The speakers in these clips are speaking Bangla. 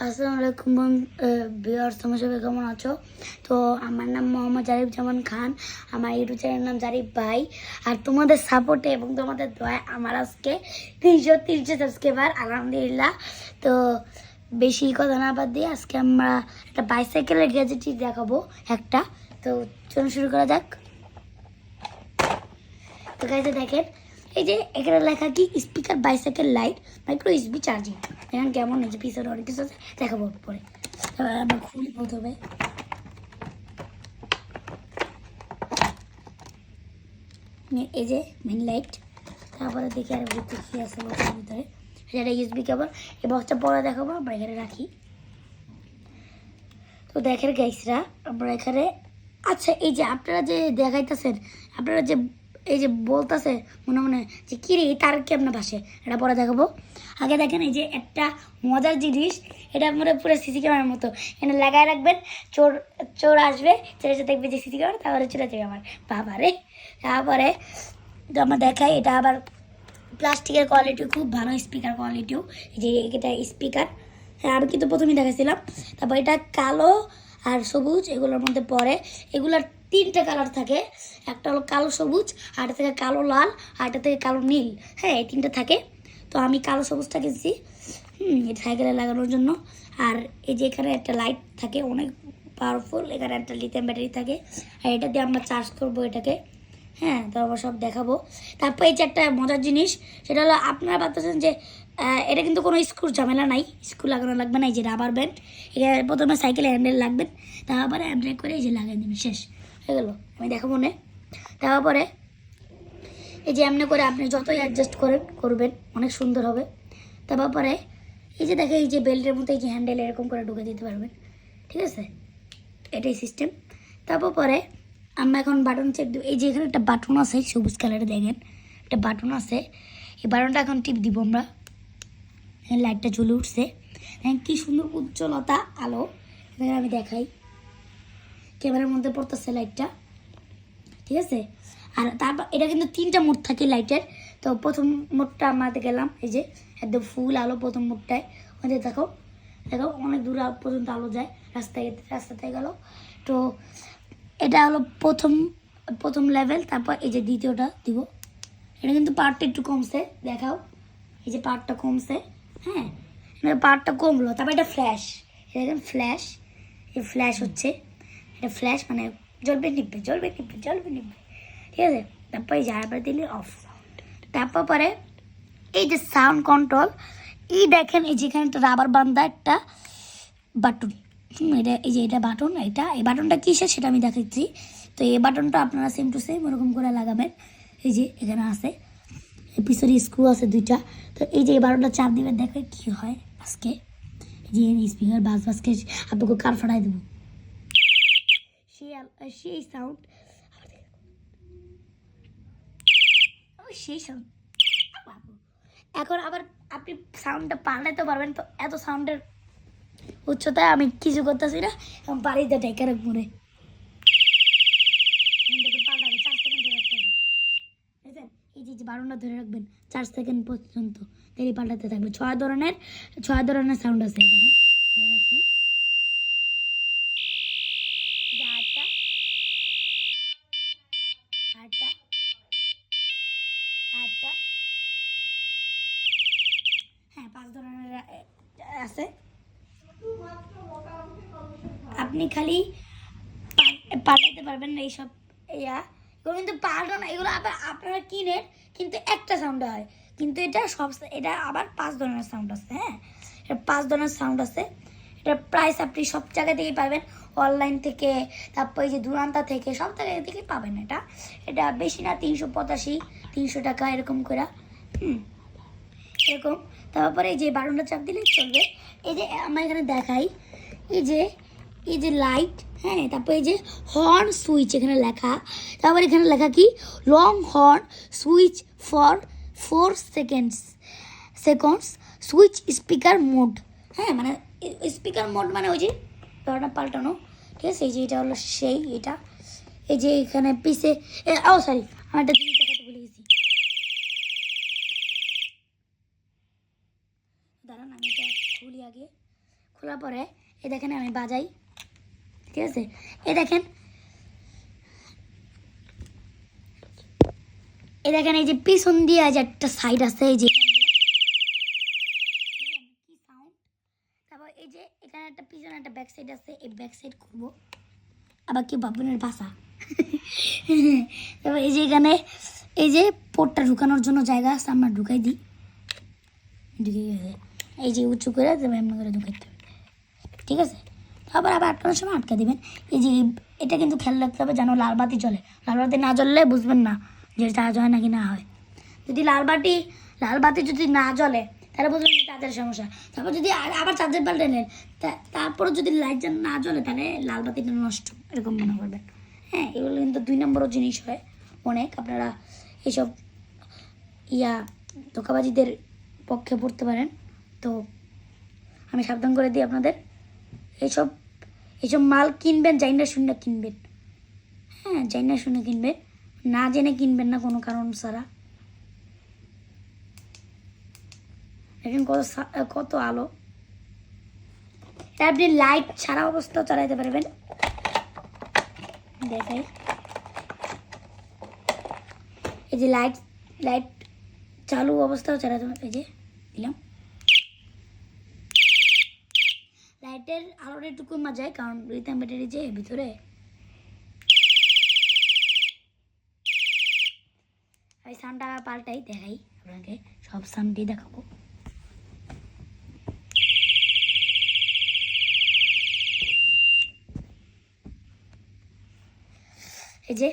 আসসালামু আলাইকুম ভিউয়ার্স, তোমরা সবাই কেমন আছো? তো আমার নাম মোহাম্মদ জারিফ জামান খান, আমার ইউটিউব চ্যানেলের নাম জারিফ ভাই। আর তোমাদের সাপোর্টে এবং তোমাদের দোয়ায় আমার আজকে 330 সাবস্ক্রাইবার, আলহামদুলিল্লাহ। তো বেশি কথা না বাদ দিয়ে আজকে আমরা একটা বাইসাইকেলের গ্যাজেটই দেখাবো একটা। তো চলুন শুরু করা যাক। তো গাইজ দেখেন, এই যে এখানে লেখা কি speaker bicycle light micro USB charging. এখন কেমন হয়েছে পিছনে অনেক কিছু আছে, দেখাবো পরে। তারপরে আমরা খুলি প্রথমে। এই যে মেন লাইট, তারপরে দেখি আর ভিতরে কি আছে বক্সের ভিতরে। সেটা ইউএসবি কেবল। এই বক্সটা পরে দেখাবো, আমরা এখানে রাখি। তো দেখেন গাইসরা, আমরা এখানে আচ্ছা এই যে আপনারা যে দেখাইতেছেন, আপনারা যে এই যে বলতেছে মনে মনে যে কী রে তার কেমন ভাসে, এটা পরে দেখাবো। আগে দেখেন এই যে একটা মজার জিনিস, এটা আমরা পুরো সিসি ক্যামেরার মতো এখানে লাগায় রাখবেন। চোর চোর আসবে, চোর এসে দেখবে যে সিসি ক্যামেরা, তারপরে চলে যাবে আমার বাবা রে। তারপরে তো আমরা দেখাই, এটা আবার প্লাস্টিকের কোয়ালিটি খুব ভালো, স্পিকার কোয়ালিটিও। এই যে এটা স্পিকার, হ্যাঁ আমি কিন্তু প্রথমেই দেখাচ্ছিলাম। তারপর এটা কালো আর সবুজ এগুলোর মধ্যে পড়ে। এগুলোর 3টে কালার থাকে, একটা হলো কালো সবুজ, আরেকটা থেকে কালো লাল, আরেকটা থেকে কালো নীল। হ্যাঁ এই 3টে থাকে। তো আমি কালো সবুজটা কিনছি এটা সাইকেলে লাগানোর জন্য। আর এই যে এখানে একটা লাইট থাকে অনেক পাওয়ারফুল, এখানে একটা লিথিয়াম ব্যাটারি থাকে, আর এটা দিয়ে আমরা চার্জ করবো এটাকে। হ্যাঁ তারপর সব দেখাবো। তারপর এই যে একটা মজার জিনিস, সেটা হলো আপনারা ভাবতেছেন যে এটা কিন্তু কোনো স্ক্রু ঝামেলা নাই, স্ক্রু লাগানো লাগবে না। এই যে রাবার ব্যান্ড, এখানে প্রথমে সাইকেলে হ্যান্ডেল লাগবেন, তারপরে হ্যান্ডেল করে এই যে লাগাই দেবেন, শেষ হয়ে গেলো। আমি দেখাবো না। তারপরে এই যে এমনি করে আপনি যতই অ্যাডজাস্ট করবেন অনেক সুন্দর হবে। তারপরে এই যে দেখে এই যে বেল্টের মধ্যে এই যে হ্যান্ডেল এরকম করে ঢুকে দিতে পারবেন, ঠিক আছে, এটাই সিস্টেম। তারপর পরে আমরা এখন বাটন চেক দেবো। এই যে এখানে একটা বাটন আছে সবুজ কালারে, দেখেন একটা বাটন আছে, এই বাটনটা এখন টিপ দিব আমরা। লাইটটা জ্বলে উঠছে, কি সুন্দর উজ্জ্বলতা আলো। এখানে আমি দেখাই, ক্যামেরার মধ্যে পড়তেছে লাইটটা, ঠিক আছে। আর তারপর এটা কিন্তু 3টা মোড থাকে লাইটের। তো প্রথম মোডটা আমাদের গেলাম, এই যে একদম ফুল আলো প্রথম মোডটায়। ওদের দেখো দেখো অনেক দূর পর্যন্ত আলো যায়, রাস্তাতে গেল। তো এটা হলো প্রথম লেভেল। তারপর এই যে দ্বিতীয়টা দিব, এটা কিন্তু পাওয়ারটা একটু কমছে, দেখাও এই যে পাওয়ারটা কমছে। হ্যাঁ এটা পাওয়ারটা কমলো। তারপর এটা ফ্ল্যাশ, এটা দেখেন ফ্ল্যাশ, এই ফ্ল্যাশ হচ্ছে, এটা ফ্ল্যাশ মানে জ্বলবে নিববে জ্বলবে নিববে জ্বলবে নিববে, ঠিক আছে। তারপর এই জায়গাটা দিলে অফ। তারপর পরে এই যে সাউন্ড কন্ট্রোল, এই দেখেন এই যেখানে একটা রাবার বান্ধা একটা বাটন, এটা এই যে এটা বাটন, এই বাটনটা কিসের সেটা আমি দেখাচ্ছি। তো এই বাটনটা আপনারা সেম টু সেম ওরকম করে লাগাবেন। এই যে এখানে আছে, পিছনে স্ক্রু আছে 2টা। তো এই যে এই বাটনটা চাপ দিবেন, দেখবে কি হয় আজকে। এই যে স্পিকার বাসকে আপনাকে কান ফাটাই দেবো, সেই সাউন্ড, সেই সাউন্ড। এখন আবার আপনি সাউন্ডটা পাল্টাইতে পারবেন। তো এত সাউন্ডের উচ্চতায় আমি কিছু করতেছি না, এবং বাড়িতে টেকার মনে পাল্টাবে 4 সেকেন্ড ধরে রাখতে হবে, বুঝলেন। এই যে বারোটা ধরে রাখবেন 4 সেকেন্ড পর্যন্ত, দেরি পাল্টাতে থাকবে। 6 ধরনের সাউন্ড আছে, দেখেন ধরে রাখছি। আটটা আটটা আটটা, হ্যাঁ 5 ধরনের আছে। আপনি খালি পাল্টাইতে পারবেন না এইসব। এগুলো কিন্তু পাল্টানো, এগুলো আবার আপনারা কিনেন কিন্তু একটা সাউন্ড হয়, কিন্তু এটা আবার 5 ধরনের সাউন্ড আছে। হ্যাঁ এটা 5 ধরনের সাউন্ড আছে। এটার প্রাইস আপনি সব জায়গা থেকেই পাবেন, অনলাইন থেকে, তারপর এই যে দূরান্তা থেকে, সব জায়গা থেকে পাবেন। এটা বেশি না, 385-300 টাকা এরকম করে, এরকম। তারপরে এই যে বাটনটা চাপ দিলে চলবে। এই যে আমরা এখানে দেখাই, এই যে লাইট, হ্যাঁ তারপর এই যে হর্ন সুইচ এখানে লেখা। তারপর এখানে লেখা কি long horn switch for 4 seconds switch speaker mode. হ্যাঁ মানে স্পিকার মোড মানে ওই যে ধরনের পাল্টানো, ঠিক আছে। এই যে এটা হলো সেই এটা, এই যে এখানে পিছে সরি আমার একটা জিনিস দেখাতে ভুলে গেছি, দাঁড়ান আমি এটা খুলি আগে। খোলার পরে এই দেখেন আমি বাজাই, ঠিক আছে? এই দেখেন এই যে পিছন দিয়ে যে একটা সাইড আছে, এই যে কি সাউন্ড। তারপর এই যে এখানে একটা পিছনে একটা ব্যাক সাইড আছে, এই ব্যাক সাইড করবো। আবার কি বাবুনের বাসা। তারপর এই যে এখানে এই যে পোর্টটা ঢুকানোর জন্য জায়গা আছে, আমরা ঢুকাই দিই। ঢুকে গেছে, এই যে উঁচু করে তবে এমন করে ঢুকাইতে হবে, ঠিক আছে? আবার আটকানোর সময় আটকা দিবেন। এই যে এটা কিন্তু খেয়াল রাখতে হবে যেন লাল বাতি জ্বলে। লাল বাতি না জ্বললে বুঝবেন না যে চার্জ হয় নাকি না হয়। যদি লাল বাতি যদি না জ্বলে তাহলে বুঝবেন চার্জের সমস্যা। তারপর যদি আবার চার্জার পাল্টে নেন, তারপরে যদি লাইট না জ্বলে তাহলে লাল বাতিটা নষ্ট, এরকম মনে করবেন। হ্যাঁ, এগুলো কিন্তু 2 নম্বরও জিনিস হয় অনেক। আপনারা এইসব ধোঁকাবাজিদের পক্ষে পড়তে পারেন। তো আমি সাবধান করে দিই আপনাদের, এইসব মাল কিনবেন জাইনা শুনে কিনবেন। হ্যাঁ, জাইনা শুনে কিনবেন, না জেনে কিনবেন না কোনো কারণ ছাড়া। দেখেন কত আলো। আপনি লাইট ছাড়া অবস্থাও চালাইতে পারবেন। দেখাই, এই যে লাইট চালু অবস্থাও চালাতে পারবেন। এই যে দিলাম, লাইটের আলোটা একটু কমা যায় কারণ লিথিয়াম ব্যাটারি যে ভিতরে। আমি সাউন্ডটা পাল্টাই, দেখাই আপনাকে, সব সাউন্ডই দেখাবো। এই যে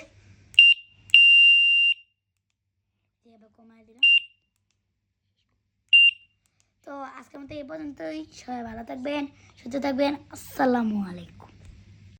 কমায় দিলাম। তো আজকের মতো এই পর্যন্তই। সবাই ভালো থাকবেন, সুস্থ থাকবেন। আসসালামু আলাইকুম।